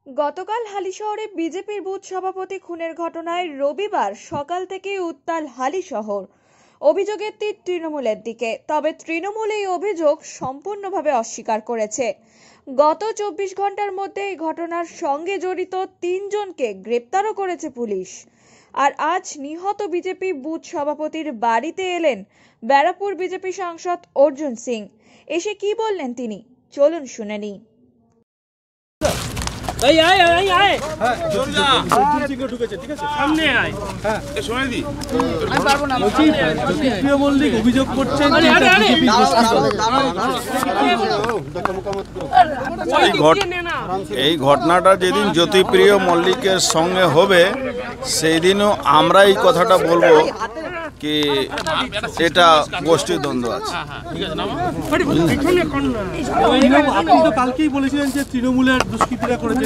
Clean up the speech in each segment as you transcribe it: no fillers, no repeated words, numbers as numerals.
গতকাল হালিশহরে বিজেপির বুথ সভাপতি খুনের ঘটনায় রবিবার সকাল থেকে উত্তাল হালি শহর। অভিযোগের তীর তৃণমূলের দিকে, তবে তৃণমূল এই অভিযোগ সম্পূর্ণভাবে অস্বীকার করেছে। গত 24 ঘন্টার মধ্যে এই ঘটনার সঙ্গে জড়িত 3 জনকে গ্রেপ্তারও করেছে পুলিশ। আর আজ নিহত বিজেপি বুথ সভাপতির বাড়িতে এলেন ব্যারাকপুর বিজেপি সাংসদ অর্জুন সিং। এসে কি বললেন তিনি, চলুন শুনে নিই। অভিযোগ করছেন এই ঘটনাটা যেদিন জ্যোতিপ্রিয় মল্লিকের সঙ্গে হবে সেই দিনও আমরা এই কথাটা বলবো কি এটা গোষ্ঠী দ্বন্দ্ব আছে। আপনি তো কালকেই বলেছিলেন যে তৃণমূলের দুষ্কৃতীরা করেছে।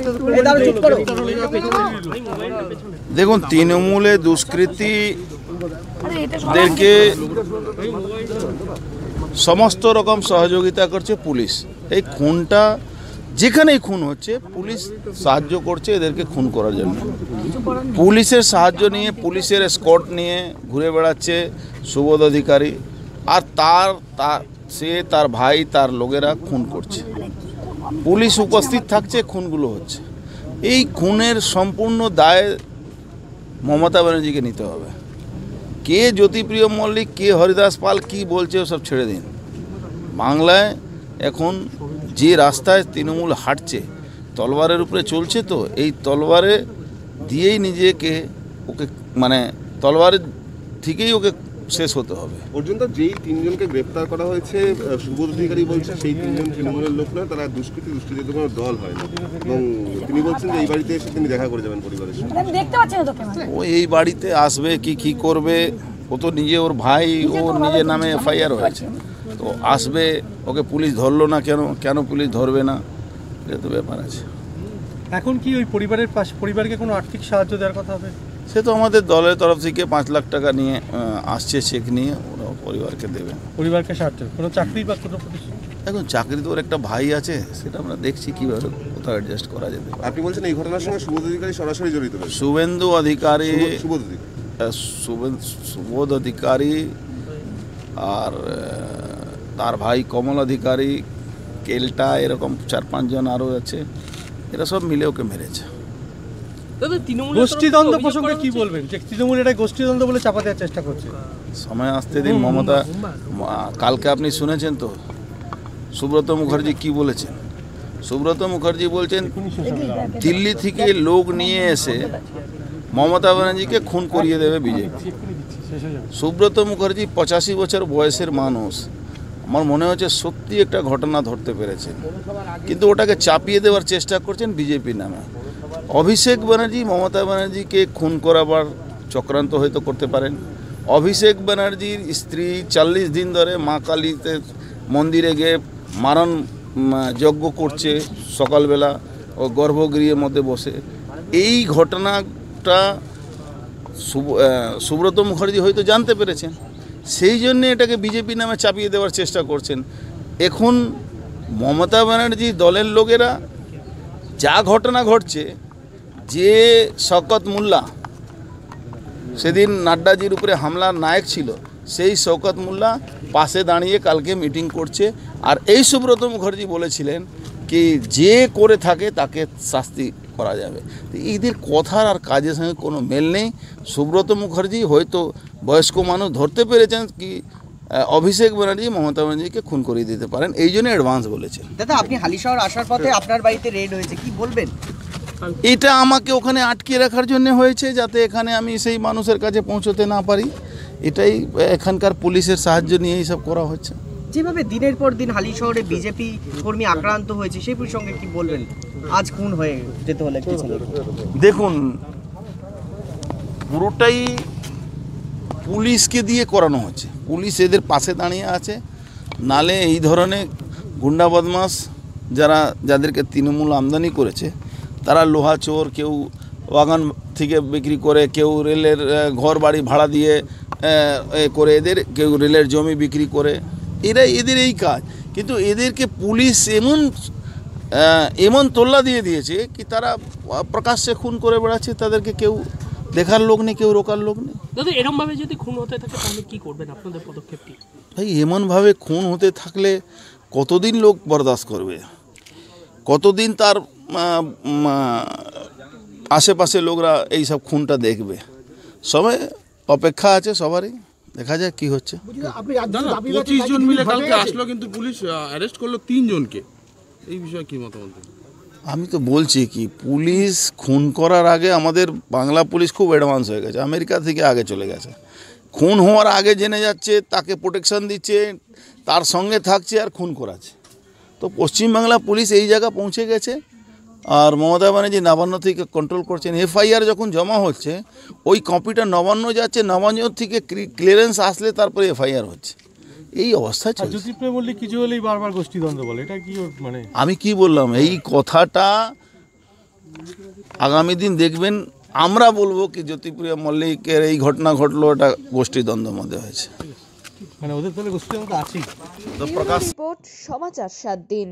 দেখুন, তৃণমূলে দুষ্কৃতীদেরকে সমস্ত রকম সহযোগিতা করছে পুলিশ। এই খুনটা যেখানেই খুন হচ্ছে পুলিশ সাহায্য করছে এদেরকে খুন করার জন্য। পুলিশের সাহায্য নিয়ে, পুলিশের এসকর্ট নিয়ে ঘুরে বেড়াচ্ছে সুবোধ অধিকারী, আর তার ভাই তার লোকেরা খুন করছে। পুলিশ উপস্থিত থাকছে, খুনগুলো হচ্ছে। এই খুনের সম্পূর্ণ দায় মমতা ব্যানার্জিকে নিতে হবে। কে জ্যোতিপ্রিয় মল্লিক, কে হরিদাস পাল কি বলছে ওসব ছেড়ে দিন। বাংলায় এখন যে রাস্তায় তৃণমূল হাঁটছে তলবারের উপরে চলছে, তো এই তলবারে দিয়েই নিজেকে ওকে তলবারের থেকেই ওকে শেষ হতে হবে। পর্যন্ত যেই 3 জনকে গ্রেপ্তার করা হয়েছে, সুবোধ অধিকারী বলছে সেই 3 জন তৃণমূলের লোক নয়, তারা দুষ্কৃতী কোনো দল হয় না, এবং তিনি বলছেন যে এই বাড়িতে এসে তিনি দেখা করে যাবেন পরিবারের সঙ্গে। ও এই বাড়িতে আসবে কি করবে, ও তো নিজে, ওর ভাই ওর নিজের নামে এফআইআর হয়েছে, তো আসবে। ওকে পুলিশ ধরলো না কেন পুলিশ ধরবে না, এটা তো ব্যাপার আছে। এখন কি ওই পরিবারকে কোনো আর্থিক সাহায্য দেওয়ার কথা হবে? সে তো আমাদের দলের তরফ থেকে 5 লাখ টাকা নিয়ে আসছে, চেক নিয়ে ওরা পরিবারকে দেবে। পরিবারকে সাহায্য, কোনো চাকরি বা কোনো প্রতিষ্ঠান? এখন চাকরি তো ওর একটা ভাই আছে, সেটা আমরা দেখছি কীভাবে কোথাও অ্যাডজাস্ট করা যেতে পারে। আপনি বলছেন এই ঘটনার সঙ্গে সুবোধ অধিকারী সরাসরি জড়িত? সুবোধ অধিকারী আর তার ভাই কমল অধিকারী, কেলটা, এরকম 4-5 জন আরও আছে। এরা সব মিলে ওকে মেরেছে। গোষ্ঠীদ্বন্দ্ব প্রসঙ্গে কি বলবেন? যে তৃণমূল এটা গোষ্ঠীদ্বন্দ্ব বলে চাপা দেওয়ার চেষ্টা করছে। সময় আসতে দিন। মমতা, কালকে আপনি শুনেছেন তো সুব্রত মুখার্জি কি বলেছেন? সুব্রত মুখার্জি বলছেন দিল্লি থেকে লোক নিয়ে এসে মমতা ব্যানার্জিকে খুন করিয়ে দেবে বিজেপি। সুব্রত মুখার্জি 85 বছর বয়সের মানুষ। আমার মনে হচ্ছে সত্যি একটা ঘটনা ধরতে পেরেছেন, কিন্তু ওটাকে চাপিয়ে দেওয়ার চেষ্টা করছেন বিজেপির নামে। অভিষেক ব্যানার্জি মমতা ব্যানার্জিকে খুন করাবার চক্রান্ত হয়তো করতে পারেন। অভিষেক ব্যানার্জির স্ত্রী 40 দিন ধরে মা কালীতে মন্দিরে গিয়ে মারণ যজ্ঞ করছে সকালবেলা, ও গর্ভগৃহের মধ্যে বসে। এই ঘটনাটা সুব্রত মুখার্জি হয়তো জানতে পেরেছেন, সেই জন্যে এটাকে বিজেপি নামে চাপিয়ে দেওয়ার চেষ্টা করছেন। এখন মমতা ব্যানার্জি দলের লোকেরা যা ঘটনা ঘটছে, যে শওকত মোল্লা সেদিন নাড্ডাজির উপরে হামলার নায়ক ছিল, সেই শওকত মোল্লা পাশে দাঁড়িয়ে কালকে মিটিং করছে। আর এই সুব্রত মুখার্জি বলেছিলেন কি যে করে থাকে তাকে শাস্তি করা যাবে। এদের কথার আর কাজের সঙ্গে কোনো মেল নেই। সুব্রত মুখার্জি হয়তো বয়স্ক মানুষ ধরতে পেরেছেন কি অভিষেক ব্যানার্জি মমতা ব্যানার্জিকে খুন করিয়ে দিতে পারেন, এই জন্য অ্যাডভান্স বলেছেন। দাদা, আপনি হালিশহর আসার পথে আপনার বাড়িতে রেড হয়েছে, কি বলবেন? এটা আমাকে ওখানে আটকে রাখার জন্য হয়েছে, যাতে এখানে আমি সেই মানুষের কাছে পৌঁছতে না পারি। এটাই এখানকার পুলিশের সাহায্য নিয়ে এইসব করা হচ্ছে। যেভাবে দিনের পর দিন হালিশহরে বিজেপি কর্মী আক্রান্ত হয়েছে, সেই প্রসঙ্গে কি বলবেন? আজ খুন হয়ে যেতে হলে দেখুন, পুরোটাই পুলিশকে দিয়ে করানো হচ্ছে। পুলিশ এদের পাশে দাঁড়িয়ে আছে, নালে এই ধরনের গুন্ডা বদমাস যাদেরকে তৃণমূল আমদানি করেছে, তারা লোহা চোর, কেউ বাগান থেকে বিক্রি করে, কেউ রেলের ঘর বাড়ি ভাড়া দিয়ে করে, কেউ রেলের জমি বিক্রি করে, এদের এই কাজ। কিন্তু এদেরকে পুলিশ এমন এমন তোল্লা দিয়ে দিয়েছে কি তারা প্রকাশ্যে খুন করে বেড়াচ্ছে, তাদেরকে কেউ দেখার লোক নেই, কেউ রোকার লোক নেই। দাদা এরকম ভাবে যদি খুন হতে থাকে তাহলে কি করবেন, আপনাদের পদক্ষেপ কি? ভাই এমনভাবে খুন হতে থাকলে কতদিন লোক বরদাস্ত করবে, কতদিন তার আশেপাশে লোকরা এই সব খুনটা দেখবে। সবাই অপেক্ষা আছে সবারই, দেখা যাক কি হচ্ছে। 25 জন মিলে কালকে আসলো, কিন্তু পুলিশ অ্যারেস্ট করলো 3 জনকে, এই বিষয়ে কি মতামত? আমি তো বলছি কি, পুলিশ খুন করার আগে আমাদের বাংলা পুলিশ খুব অ্যাডভান্স হয়ে গেছে, আমেরিকা থেকে আগে চলে গেছে। খুন হওয়ার আগে জেনে যাচ্ছে, তাকে প্রোটেকশন দিচ্ছে, তার সঙ্গে থাকছে আর খুন করাচ্ছে। তো পশ্চিমবাংলা পুলিশ এই জায়গা পৌঁছে গেছে। আর মমতা ব্যানার্জি নবান্ন থেকে কন্ট্রোল করছেন। এফআইআর যখন জমা হচ্ছে ওই কপিটা নবান্ন যাচ্ছে, নবান্ন থেকে ক্লিয়ারেন্স আসলে তারপরে এফআইআর হচ্ছে, এই অবস্থা চলছে। জ্যোতিপ্রিয় মল্লিক কিছু হলেই বারবার গোষ্ঠীদ্বন্দ্ব বলে, এটা কি ওর মানে? আমি কি বললাম, এই কথাটা আগামী দিন দেখবেন আমরা বলবো কি জ্যোতিপ্রিয় মল্লিকের এই ঘটনা ঘটলো, এটা গোষ্ঠীদ্বন্দ্বের মধ্যে হয়েছে, মানে ওদের তাহলে গোষ্ঠীদ্বন্দ্ব আছেই। তো প্রকাশ। রিপোর্ট সমাচার 7 দিন।